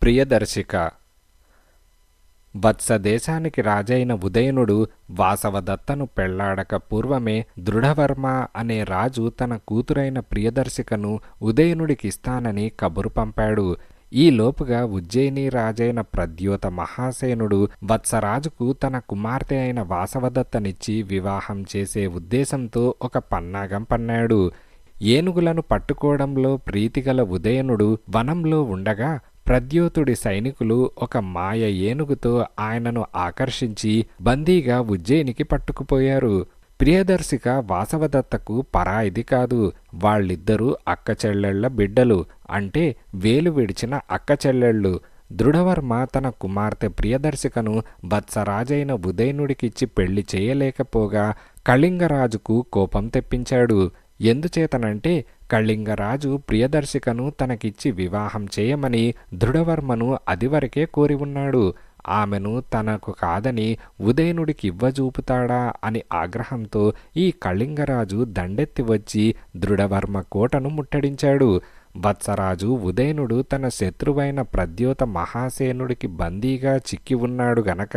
ప్రియదర్శిక. వత్సదేశానికి రాజైన ఉదయనుడు వాసవదత్తను పెళ్లాడక పూర్వమే దృఢవర్మ అనే రాజు తన కూతురైన ప్రియదర్శికను ఉదయనుడికిస్తానని కబురు పంపాడు. ఈ లోపుగా ఉజ్జయిని రాజైన ప్రద్యోత మహాసేనుడు వత్సరాజుకు తన కుమార్తె అయిన వాసవదత్తనిచ్చి వివాహం చేసే ఉద్దేశంతో ఒక పన్నాగం పన్నాడు. ఏనుగులను పట్టుకోవడంలో ప్రీతిగల ఉదయనుడు వనంలో ఉండగా ప్రద్యోతుడి సైనికులు ఒక మాయ ఏనుగుతో ఆయనను ఆకర్షించి బందీగా ఉజ్జయినికి పట్టుకుపోయారు. ప్రియదర్శిక వాసవదత్తకు పరాయిది కాదు. వాళ్ళిద్దరూ అక్కచెల్లెళ్ల బిడ్డలు, అంటే వేలు విడిచిన అక్కచెల్లెళ్ళు. దృఢవర్మ తన కుమార్తె ప్రియదర్శికను వత్సరాజైన ఉదయనుడికిచ్చి పెళ్లి చేయలేకపోగా కళింగరాజుకు కోపం తెప్పించాడు. ఎందుచేతనంటే కళింగరాజు ప్రియదర్శికను తనకిచ్చి వివాహం చేయమని దృఢవర్మను అదివరకే కోరి ఉన్నాడు. ఆమెను తనకు కాదని ఉదయనుడికి ఇవ్వజూపుతాడా అని ఆగ్రహంతో ఈ కళింగరాజు దండెత్తి వచ్చి దృఢవర్మ కోటను ముట్టడించాడు. వత్సరాజు ఉదయనుడు తన శత్రువైన ప్రద్యోత మహాసేనుడికి బందీగా చిక్కి ఉన్నాడు గనక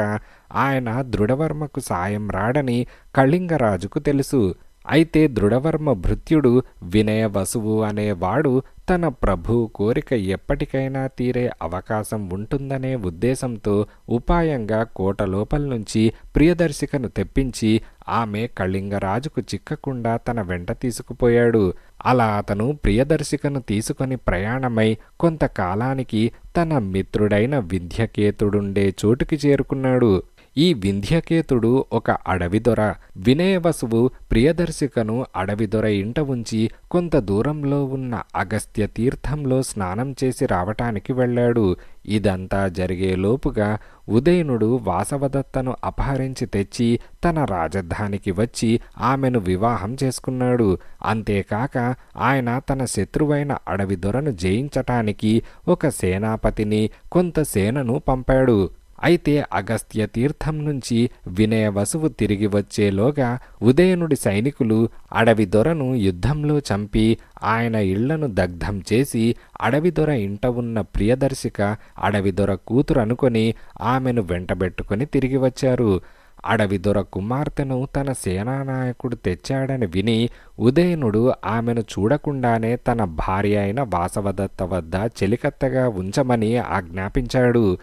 ఆయన దృఢవర్మకు సాయం రాడని కళింగరాజుకు తెలుసు. అయితే దృఢవర్మ భృత్యుడు వినయవసువు అనేవాడు తన ప్రభు కోరిక ఎప్పటికైనా తీరే అవకాశం ఉంటుందనే ఉద్దేశంతో ఉపాయంగా కోట లోపల నుంచి ప్రియదర్శికను తెప్పించి ఆమె కళింగరాజుకు చిక్కకుండా తన వెంట తీసుకుపోయాడు. అలా అతను ప్రియదర్శికను తీసుకొని ప్రయాణమై కొంతకాలానికి తన మిత్రుడైన వింధ్యకేతుడుండే చోటుకి చేరుకున్నాడు. ఈ వింధ్యకేతుడు ఒక అడవిదొర. వినయవసువు ప్రియదర్శికను అడవిదొర ఇంట ఉంచి కొంత దూరంలో ఉన్న అగస్త్య తీర్థంలో స్నానం చేసి రావటానికి వెళ్ళాడు. ఇదంతా జరిగేలోపుగా ఉదయనుడు వాసవదత్తను అపహరించి తెచ్చి తన రాజధానికి వచ్చి ఆమెను వివాహం చేసుకున్నాడు. అంతేకాక ఆయన తన శత్రువైన అడవిదొరను జయించటానికి ఒక సేనాపతిని కొంత సేనను పంపాడు. అయితే అగస్త్య తీర్థం నుంచి వినయవసువు తిరిగి వచ్చేలోగా ఉదయనుడి సైనికులు అడవిదొరను యుద్ధంలో చంపి ఆయన ఇళ్లను దగ్ధం చేసి అడవిదొర ఇంట ఉన్న ప్రియదర్శిక అడవిదొర కూతురు అనుకొని ఆమెను వెంటబెట్టుకుని తిరిగి వచ్చారు. అడవిదొర కుమార్తెను తన సేనానాయకుడు తెచ్చాడని విని ఉదయనుడు ఆమెను చూడకుండానే తన భార్య అయిన వాసవదత్త వద్ద చెలికత్తగా ఉంచమని ఆజ్ఞాపించాడు.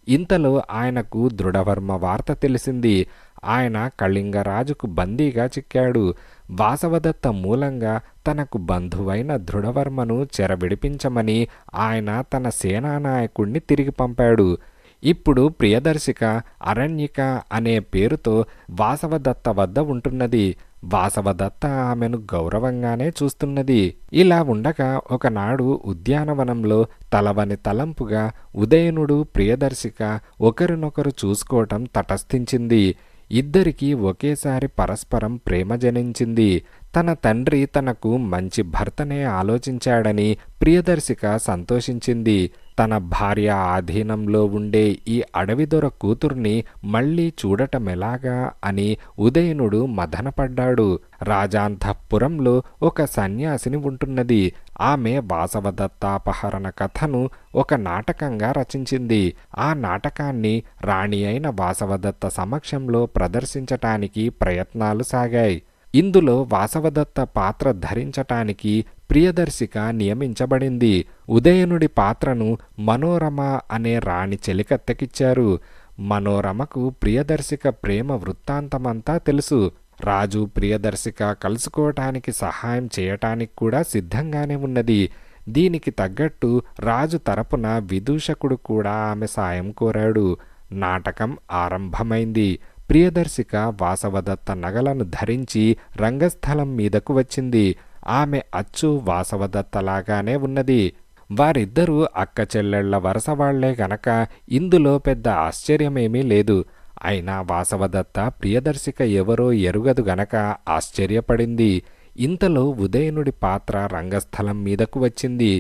ఇంతలో ఆయనకు దృఢవర్మ వార్త తెలిసింది. ఆయన కళింగరాజుకు బందీగా చిక్కాడు. వాసవదత్త మూలంగా తనకు బంధువైన దృఢవర్మను చెరవిడిపించమని ఆయన తన సేనానాయకుణ్ణి తిరిగి పంపాడు. ఇప్పుడు ప్రియదర్శిక అరణ్యిక అనే పేరుతో వాసవదత్త వద్ద ఉంటున్నది. వాసవదత్త ఆమెను గౌరవంగానే చూస్తున్నది. ఇలా ఉండగా ఒకనాడు ఉద్యానవనంలో తలవని తలంపుగా ఉదయనుడు ప్రియదర్శిక ఒకరినొకరు చూసుకోవటం తటస్థించింది. ఇద్దరికీ ఒకేసారి పరస్పరం ప్రేమ జనించింది. తన తండ్రి తనకు మంచి భర్తనే ఆలోచించాడని ప్రియదర్శిక సంతోషించింది. తన భార్య ఆధీనంలో ఉండే ఈ అడవిదొర కూతుర్ని మళ్లీ చూడటమెలాగా అని ఉదయనుడు మదనపడ్డాడు. రాజాంతఃపురంలో ఒక సన్యాసిని ఉంటున్నది. ఆమె వాసవదత్తాపహరణ కథను ఒక నాటకంగా రచించింది. ఆ నాటకాన్ని రాణి అయిన వాసవదత్త సమక్షంలో ప్రదర్శించటానికి ప్రయత్నాలు సాగాయి. ఇందులో వాసవదత్త పాత్ర ధరించటానికి ప్రియదర్శిక నియమించబడింది. ఉదయనుడి పాత్రను మనోరమ అనే రాణి చెలికత్తెకిచ్చారు. మనోరమకు ప్రియదర్శిక ప్రేమ వృత్తాంతమంతా తెలుసు. రాజు ప్రియదర్శిక కలుసుకోవటానికి సహాయం చేయటానికి కూడా సిద్ధంగానే ఉన్నది. దీనికి తగ్గట్టు రాజు తరపున విదూషకుడు కూడా ఆమె సాయం కోరాడు. నాటకం ఆరంభమైంది. ప్రియదర్శిక వాసవదత్త నగలను ధరించి రంగస్థలం మీదకు వచ్చింది. ఆమె అచ్చు వాసవదత్తలాగానే ఉన్నది. వారిద్దరూ అక్క చెల్లెళ్ల వరసవాళ్లే గనక ఇందులో పెద్ద ఆశ్చర్యమేమీ లేదు. అయినా వాసవదత్త ప్రియదర్శిక ఎవరో ఎరుగదు గనక ఆశ్చర్యపడింది. ఇంతలో ఉదయనుడి పాత్ర రంగస్థలం మీదకు వచ్చింది.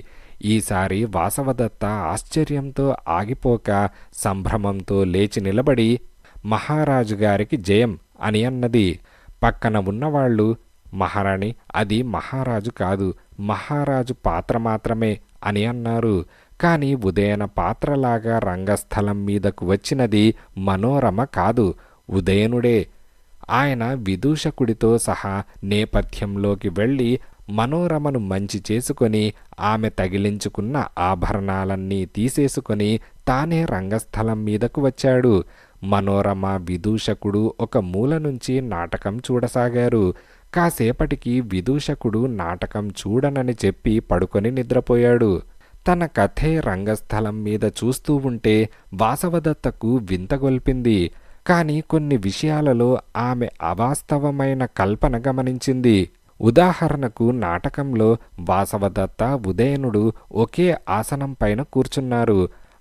ఈసారి వాసవదత్త ఆశ్చర్యంతో ఆగిపోక సంభ్రమంతో లేచి నిలబడి మహారాజు గారికి జయం అని అన్నది. పక్కన ఉన్నవాళ్ళు మహారాణి అది మహారాజు కాదు, మహారాజు పాత్ర మాత్రమే అని అన్నారు. కాని ఉదయన పాత్రలాగా రంగస్థలం మీదకు వచ్చినది మనోరమ కాదు, ఉదయనుడే. ఆయన విదూషకుడితో సహా నేపథ్యంలోకి వెళ్ళి మనోరమను మంచి చేసుకొని ఆమె తగిలించుకున్న ఆభరణాలన్నీ తీసేసుకొని తానే రంగస్థలం మీదకు వచ్చాడు. మనోరమ విదూషకుడు ఒక మూల నుంచి నాటకం చూడసాగారు. కాసేపటికి విదూషకుడు నాటకం చూడనని చెప్పి పడుకొని నిద్రపోయాడు. తన కథే రంగస్థలం మీద చూస్తూ ఉంటే వాసవదత్తకు వింతగొల్పింది. కాని కొన్ని విషయాలలో ఆమె అవాస్తవమైన కల్పన గమనించింది. ఉదాహరణకు నాటకంలో వాసవదత్త, ఉదయనుడు ఒకే ఆసనం పైన కూర్చున్నారు.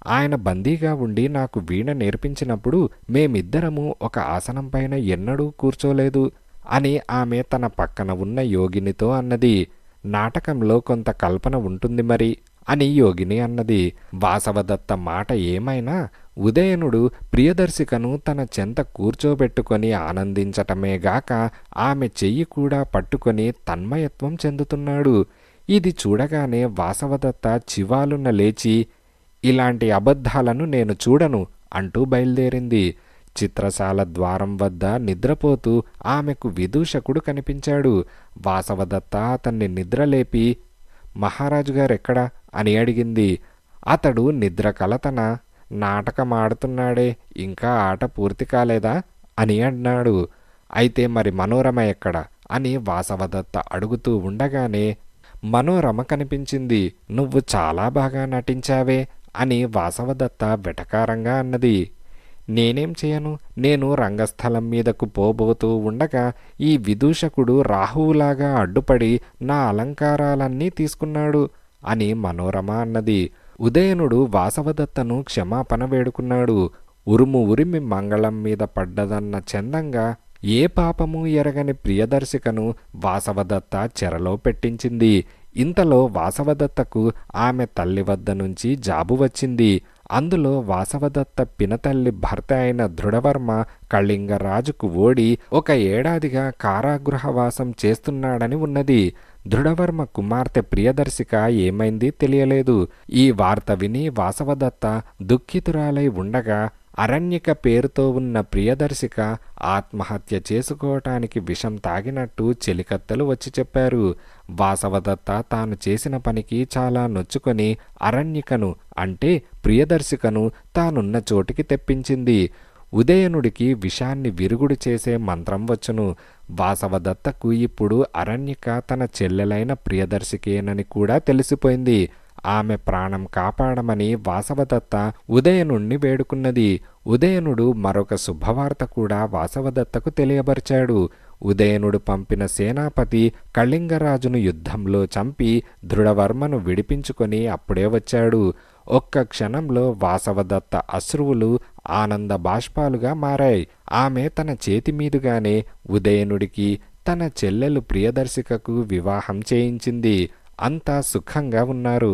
ఆయన బందీగా ఉండి నాకు వీణ నేర్పించినప్పుడు మేమిద్దరము ఒక ఆసనం పైన ఎన్నడూ కూర్చోలేదు అని ఆమె తన పక్కన ఉన్న యోగినితో అన్నది. నాటకంలో కొంత కల్పన ఉంటుంది మరి అని యోగిని అన్నది. వాసవదత్త మాట ఏమైనా ఉదయనుడు ప్రియదర్శికను తన చెంత కూర్చోబెట్టుకొని ఆనందించటమేగాక ఆమె చెయ్యి కూడా పట్టుకొని తన్మయత్వం చెందుతున్నాడు. ఇది చూడగానే వాసవదత్త చివాలున లేచి, ఇలాంటి అబద్ధాలను నేను చూడను అంటూ బయలుదేరింది. చిత్రశాల ద్వారం వద్ద నిద్రపోతూ ఆమెకు విదూషకుడు కనిపించాడు. వాసవదత్త అతన్ని నిద్రలేపి, మహారాజు గారెక్కడా అని అడిగింది. అతడు నిద్ర కలతన, నాటకమాడుతున్నాడే, ఇంకా ఆట పూర్తి కాలేదా అని అన్నాడు. అయితే మరి మనోరమ ఎక్కడ అని వాసవదత్త అడుగుతూ ఉండగానే మనోరమ కనిపించింది. నువ్వు చాలా బాగా నటించావే అని వాసవదత్త వెటకారంగా అన్నది. నేనేం చేయను, నేను రంగస్థలం మీదకు పోబోతూ ఉండగా ఈ విదూషకుడు రాహువులాగా అడ్డుపడి నా అలంకారాలన్నీ తీసుకున్నాడు అని మనోరమ అన్నది. ఉదయనుడు వాసవదత్తను క్షమాపణ వేడుకున్నాడు. ఉరుము ఉరిమి మంగళం మీద పడ్డదన్న చందంగా ఏ పాపము ఎరగని ప్రియదర్శికను వాసవదత్త చెరలో పెట్టించింది. ఇంతలో వాసవదత్తకు ఆమె తల్లి వద్ద నుంచి జాబు వచ్చింది. అందులో వాసవదత్త పినతల్లి భర్త అయిన దృఢవర్మ కళింగరాజుకు ఓడి 1 ఏడాదిగా కారాగృహవాసం చేస్తున్నాడని ఉన్నది. దృఢవర్మ కుమార్తె ప్రియదర్శిక ఏమైంది తెలియలేదు. ఈ వార్త విని వాసవదత్త దుఃఖితురాలై ఉండగా అరణ్యక పేరుతో ఉన్న ప్రియదర్శిక ఆత్మహత్య చేసుకోవటానికి విషం తాగినట్టు చెలికత్తెలు వచ్చి చెప్పారు. వాసవదత్త తాను చేసిన పనికి చాలా నొచ్చుకొని అరణ్యకను అంటే ప్రియదర్శికను తానున్న చోటికి తెప్పించింది. ఉదయనుడికి విషాన్ని విరుగుడు చేసే మంత్రం వచ్చును. వాసవదత్తకు ఇప్పుడు అరణ్యక తన చెల్లెలైన ప్రియదర్శికేనని కూడా తెలిసిపోయింది. ఆమె ప్రాణం కాపాడమని వాసవదత్త ఉదయనుణ్ణి వేడుకున్నది. ఉదయనుడు మరొక శుభవార్త కూడా వాసవదత్తకు తెలియబరిచాడు. ఉదయనుడు పంపిన సేనాపతి కళింగరాజును యుద్ధంలో చంపి దృఢవర్మను విడిపించుకొని అప్పుడే వచ్చాడు. ఒక్క క్షణంలో వాసవదత్త అశ్రువులు ఆనంద బాష్పాలుగా మారాయి. ఆమె తన చేతి మీదుగానే ఉదయనుడికి తన చెల్లెలు ప్రియదర్శికకు వివాహం చేయించింది. అంతా సుఖంగా ఉన్నారు.